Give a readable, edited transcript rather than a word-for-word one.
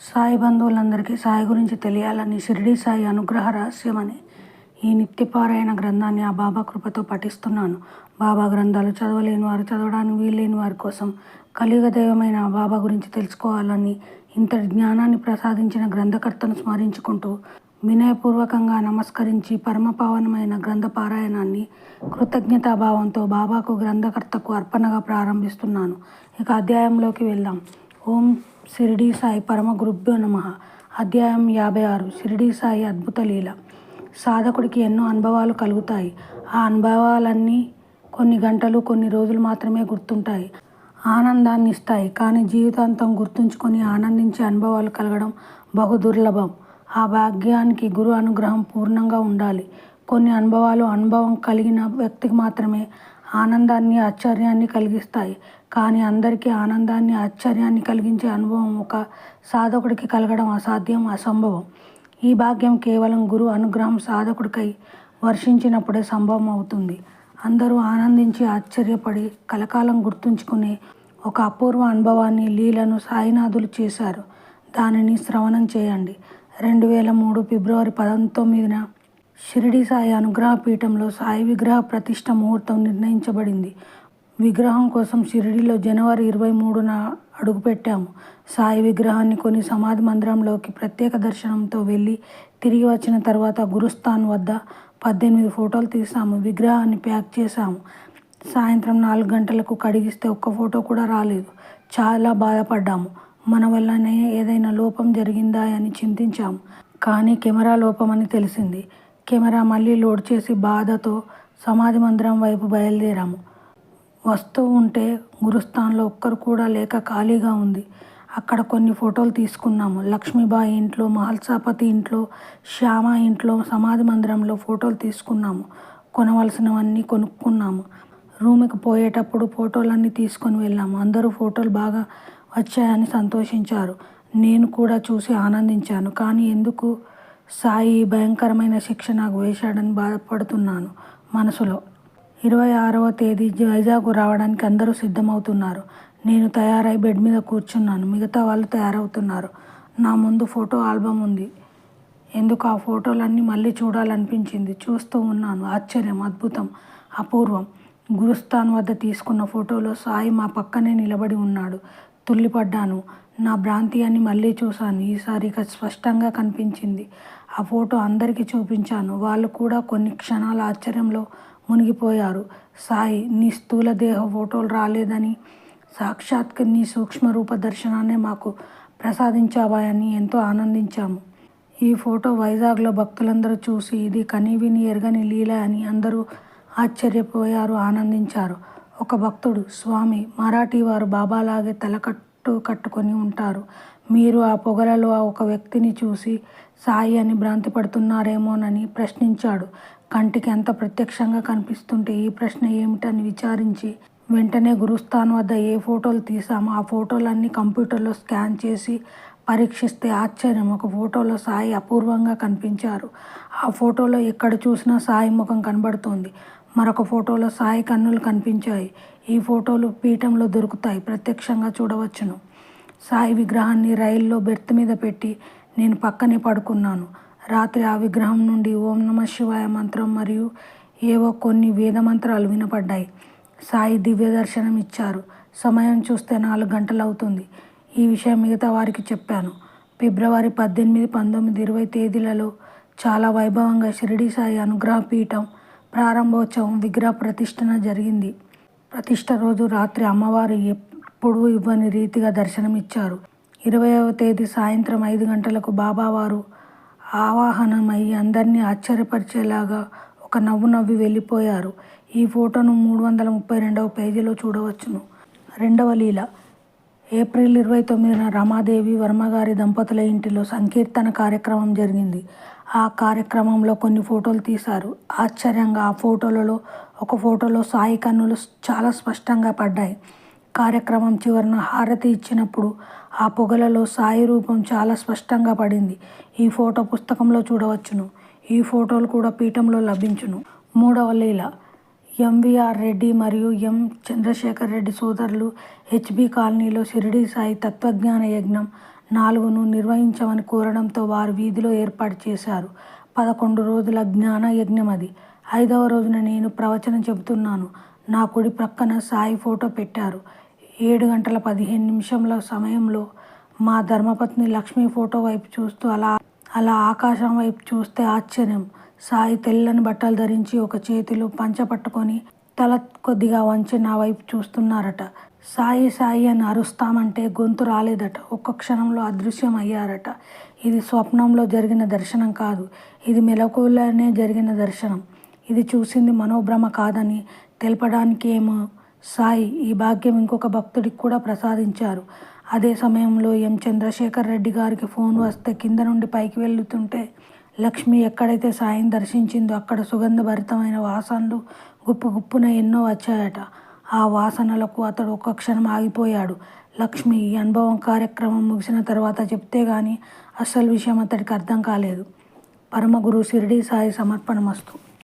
సాయి బంధువులందరికీ సాయి గురించి తెలియాలని షిరిడీ సాయి అనుగ్రహ రహస్యమని ఈ నిత్యపారాయణ గ్రంథాన్ని ఆ బాబా కృపతో పఠిస్తున్నాను. బాబా గ్రంథాలు చదవలేని వారు, చదవడానికి వీల్లేని వారి కోసం కలియుగ దైవమైన ఆ బాబా గురించి తెలుసుకోవాలని ఇంతటి జ్ఞానాన్ని ప్రసాదించిన గ్రంథకర్తను స్మరించుకుంటూ వినయపూర్వకంగా నమస్కరించి పరమపావనమైన గ్రంథ పారాయణాన్ని కృతజ్ఞతాభావంతో బాబాకు గ్రంథకర్తకు అర్పణగా ప్రారంభిస్తున్నాను. ఇక అధ్యాయంలోకి వెళ్దాం. ఓం షిరిడీ సాయి పరమ గురుభ్యో నమః. అధ్యాయం 56. షిరిడీ సాయి అద్భుత లీల. సాధకుడికి ఎన్నో అనుభవాలు కలుగుతాయి. ఆ అనుభవాలన్నీ కొన్ని గంటలు, కొన్ని రోజులు మాత్రమే గుర్తుంటాయి. ఆనందాన్ని ఇస్తాయి. కానీ జీవితాంతం గుర్తుంచుకొని ఆనందించే అనుభవాలు కలగడం బహు దుర్లభం. ఆ భాగ్యానికి గురు అనుగ్రహం పూర్ణంగా ఉండాలి. కొన్ని అనుభవాలు అనుభవం కలిగిన వ్యక్తికి మాత్రమే ఆనందాన్ని, ఆశ్చర్యాన్ని కలిగిస్తాయి. కానీ అందరికీ ఆనందాన్ని, ఆశ్చర్యాన్ని కలిగించే అనుభవం ఒక సాధకుడికి కలగడం అసాధ్యం, అసంభవం. ఈ భాగ్యం కేవలం గురు అనుగ్రహం సాధకుడికై వర్షించినప్పుడే సంభవం అవుతుంది. అందరూ ఆనందించి ఆశ్చర్యపడి కలకాలం గుర్తుంచుకునే ఒక అపూర్వ అనుభవాన్ని, లీలను సాయినాథులు చేశారు. దానిని శ్రవణం చేయండి. 2003 ఫిబ్రవరి 19న షిరిడీ సాయి అనుగ్రహ పీఠంలో సాయి విగ్రహ ప్రతిష్ఠ ముహూర్తం నిర్ణయించబడింది. విగ్రహం కోసం షిరిడీలో జనవరి 23న అడుగుపెట్టాము. సాయి విగ్రహాన్ని కొని సమాధి మందిరంలోకి ప్రత్యేక దర్శనంతో వెళ్ళి తిరిగి వచ్చిన తర్వాత గురుస్థాన్ వద్ద 18 ఫోటోలు తీసాము. విగ్రహాన్ని ప్యాక్ చేశాము. సాయంత్రం 4 గంటలకు కడిగిస్తే ఒక్క ఫోటో కూడా రాలేదు. చాలా బాధపడ్డాము. మన వల్లనే ఏదైనా లోపం జరిగిందా అని చింతించాము. కానీ కెమెరా లోపమని తెలిసింది. కెమెరా మళ్ళీ లోడ్ చేసి బాధతో సమాధి మందిరం వైపు బయలుదేరాము. వస్తూ ఉంటే గురుస్థాన్లో ఒక్కరు కూడా లేక ఖాళీగా ఉంది. అక్కడ కొన్ని ఫోటోలు తీసుకున్నాము. లక్ష్మీబాయి ఇంట్లో, మహల్సాపతి ఇంట్లో, శ్యామ ఇంట్లో, సమాధి మందిరంలో ఫోటోలు తీసుకున్నాము. కొనవలసినవన్నీ కొనుక్కున్నాము. రూమ్కి పోయేటప్పుడు ఫోటోలన్నీ తీసుకొని వెళ్ళాము. అందరూ ఫోటోలు బాగా వచ్చాయని సంతోషించారు. నేను కూడా చూసి ఆనందించాను. కానీ ఎందుకు సాయి భయంకరమైన శిక్ష నాకు వేశాడని బాధపడుతున్నాను మనసులో. 26వ తేదీ వైజాగ్ రావడానికి అందరూ సిద్ధమవుతున్నారు. నేను తయారై బెడ్ మీద కూర్చున్నాను. మిగతా వాళ్ళు తయారవుతున్నారు. నా ముందు ఫోటో ఆల్బమ్ ఉంది. ఎందుకు ఆ ఫోటోలన్నీ మళ్ళీ చూడాలనిపించింది. చూస్తూ ఉన్నాను. ఆశ్చర్యం, అద్భుతం, అపూర్వం. గురుస్థాన్ వద్ద తీసుకున్న ఫోటోలో సాయి మా పక్కనే నిలబడి ఉన్నాడు. తుల్లిపడ్డాను. నా భ్రాంతి అని మళ్ళీ చూశాను. ఈసారి ఇక స్పష్టంగా కనిపించింది. ఆ ఫోటో అందరికీ చూపించాను. వాళ్ళు కూడా కొన్ని క్షణాల ఆశ్చర్యంలో మునిగిపోయారు. సాయి, నీ స్థూల దేహ ఫోటోలు రాలేదని, సాక్షాత్ నీ సూక్ష్మరూప దర్శనాన్ని మాకు ప్రసాదించావా అని ఎంతో ఆనందించాము. ఈ ఫోటో వైజాగ్లో భక్తులందరూ చూసి ఇది కనీవిని ఎరగని లీల అని అందరూ ఆశ్చర్యపోయారు, ఆనందించారు. ఒక భక్తుడు, స్వామి, మరాఠీ వారు బాబాలాగే తలకట్టు కట్టుకొని ఉంటారు. మీరు ఆ పొగలలో ఒక వ్యక్తిని చూసి సాయి అని భ్రాంతి పడుతున్నారేమోనని ప్రశ్నించాడు. కంటికి అంత ప్రత్యక్షంగా కనిపిస్తుంటే ఈ ప్రశ్న ఏమిటని విచారించి వెంటనే గురుస్థాన్ వద్ద ఏ ఫోటోలు తీసామో ఆ ఫోటోలన్నీ కంప్యూటర్లో స్కాన్ చేసి పరీక్షిస్తే ఆశ్చర్యం, ఒక ఫోటోలో సాయి అపూర్వంగా కనిపించారు. ఆ ఫోటోలో ఎక్కడ చూసినా సాయి ముఖం కనబడుతోంది. మరొక ఫోటోలో సాయి కన్నులు కనిపించాయి. ఈ ఫోటోలు పీఠంలో దొరుకుతాయి, ప్రత్యక్షంగా చూడవచ్చును. సాయి విగ్రహాన్ని రైల్లో బెర్త్ మీద పెట్టి నేను పక్కనే పడుకున్నాను. రాత్రి ఆ విగ్రహం నుండి ఓం నమః శివాయ మంత్రం మరియు ఏవో కొన్ని వేద మంత్రాలు వినపడ్డాయి. సాయి దివ్య దర్శనం ఇచ్చారు. సమయం చూస్తే 4 గంటలు అవుతుంది. ఈ విషయం మిగతా వారికి చెప్పాను. ఫిబ్రవరి 18, 19, 20 తేదీలలో చాలా వైభవంగా షిరిడీ సాయి అనుగ్రహ పీఠం ప్రారంభోత్సవం, విగ్రహ ప్రతిష్ఠన జరిగింది. ప్రతిష్ఠ రోజు రాత్రి అమ్మవారు ఎప్పుడూ ఇవ్వని రీతిగా దర్శనమిచ్చారు. 20వ తేదీ సాయంత్రం 5 గంటలకు బాబావారు ఆవాహనమై అందరినీ ఆశ్చర్యపరిచేలాగా ఒక నవ్వు నవ్వి వెళ్ళిపోయారు. ఈ ఫోటోను 332వ పేజీలో చూడవచ్చును. 2వ లీల. ఏప్రిల్ 29న రమాదేవి వర్మగారి దంపతుల ఇంటిలో సంకీర్తన కార్యక్రమం జరిగింది. ఆ కార్యక్రమంలో కొన్ని ఫోటోలు తీశారు. ఆశ్చర్యంగా ఆ ఫోటోలలో ఒక ఫోటోలో సాయి కన్నులు చాలా స్పష్టంగా పడ్డాయి. కార్యక్రమం చివరన హారతి ఇచ్చినప్పుడు ఆ పొగలలో సాయి రూపం చాలా స్పష్టంగా పడింది. ఈ ఫోటో పుస్తకంలో చూడవచ్చును. ఈ ఫోటోలు కూడా పీఠంలో లభించును. 3వ లీల. ఎంవీఆర్ రెడ్డి మరియు ఎం చంద్రశేఖర్ రెడ్డి సోదరులు హెచ్బి కాలనీలో షిరిడీ సాయి తత్వజ్ఞాన యజ్ఞం 4ను నిర్వహించమని కోరడంతో వారు వీధిలో ఏర్పాటు చేశారు. 11 రోజుల జ్ఞాన యజ్ఞం అది. 5వ రోజున నేను ప్రవచనం చెబుతున్నాను. నా కుడి ప్రక్కన సాయి ఫోటో పెట్టారు. 7:15 సమయంలో మా ధర్మపత్ని లక్ష్మి ఫోటో వైపు చూస్తూ అలా ఆకాశం వైపు చూస్తే ఆశ్చర్యం. సాయి తెల్లని బట్టలు ధరించి ఒక చేతిలో పంచ పట్టుకొని తల కొద్దిగా వంచి నా వైపు చూస్తున్నారట. సాయి సాయి అని అరుస్తామంటే గొంతు రాలేదట. ఒక్క క్షణంలో అదృశ్యం అయ్యారట. ఇది స్వప్నంలో జరిగిన దర్శనం కాదు, ఇది మెలకువలోనే జరిగిన దర్శనం. ఇది చూసింది మనోభ్రమ కాదని తెలపడానికి ఏమో సాయి ఈ భాగ్యం ఇంకొక భక్తుడికి కూడా ప్రసాదించారు. అదే సమయంలో ఎం చంద్రశేఖర్ రెడ్డి గారికి ఫోన్ వస్తే కింద నుండి పైకి వెళ్తుంటే లక్ష్మి ఎక్కడైతే సాయిని దర్శించిందో అక్కడ సుగంధభరితమైన వాసనలు గుప్పు గుప్పున ఎన్నో వచ్చాయట. ఆ వాసనలకు అతడు ఒక్క క్షణం ఆగిపోయాడు. లక్ష్మి ఈ అనుభవం కార్యక్రమం ముగిసిన తర్వాత చెప్తే గానీ అసలు విషయం అతడికి అర్థం కాలేదు. పరమగురు షిరిడీ సాయి సమర్పణమస్తు.